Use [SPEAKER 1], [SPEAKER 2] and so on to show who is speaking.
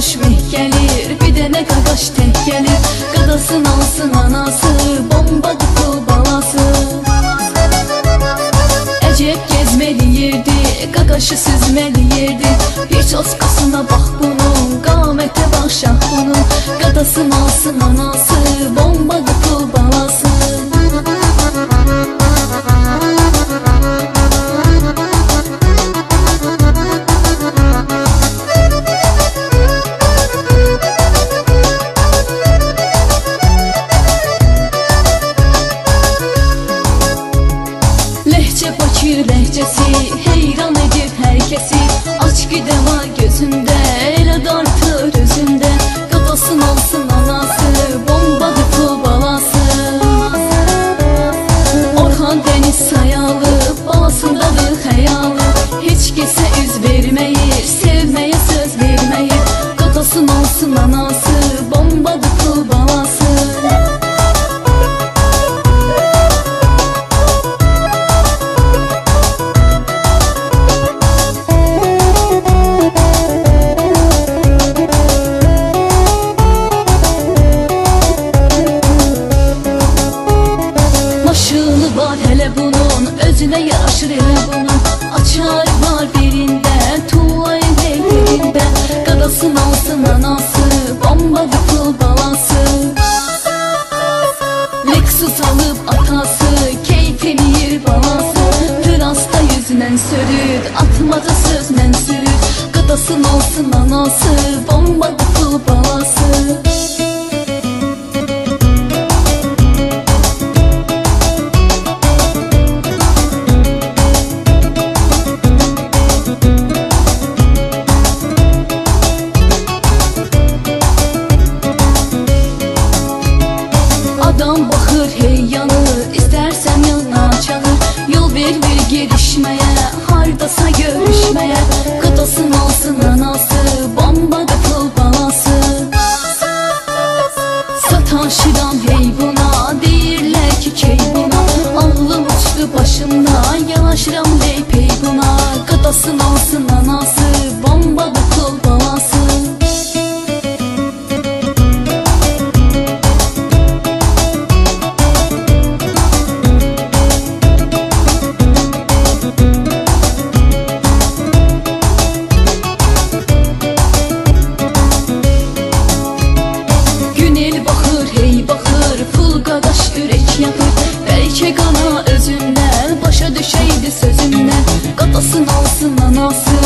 [SPEAKER 1] qaqaş meh gəlir, bir dənə qaqaş tək gəlir. Qadasın alsın anası, bombadır pul balası. Əcəb gezməli yerdi, qaqaşı süzməli yerdi. Bir çoskasına bax bunun, qamətə bax şah bunun. Qadasın alsın anası, bombadır pul balası. Bakı ləhcəsi heyran edir hər kəsi. Aç qidə var gözündə, elə dartır özündə. Qadasın alsın anası, bombadır pul balası. Orxan dəniz sayalı, balasındadır xəyalı. Heç kəsə üz verməyir, sevməyə söz verməyir. Qadasın alsın anası, bombadır pul balası. Özünə yaraşır elə bunun. Açar var birində, tuvalet ellərində. Qadasın alsın anası, bombadır pul balası. Lexus alıb atası, keyf eləyir balası. Trasta yüzünən sörüd, atmaca sözlə sürüd. Qadasın alsın anası, bombadır pul balası. Adam baxır hey yanır, istərsən yanına çağır. Yol verir gedişməyə, hardasa görüşməyə. Qadasın alsın anası, bombadır pul balası. Satan şiran hey buna, deyirlər ki key buna. Ağlım uçdu başımdan, yanaşıram leypey buna. Qadasın alsın anası, bombadır pul balası. Bəlkə qana özündən, başa düşəydi sözümdən. Qadasın alsın anası,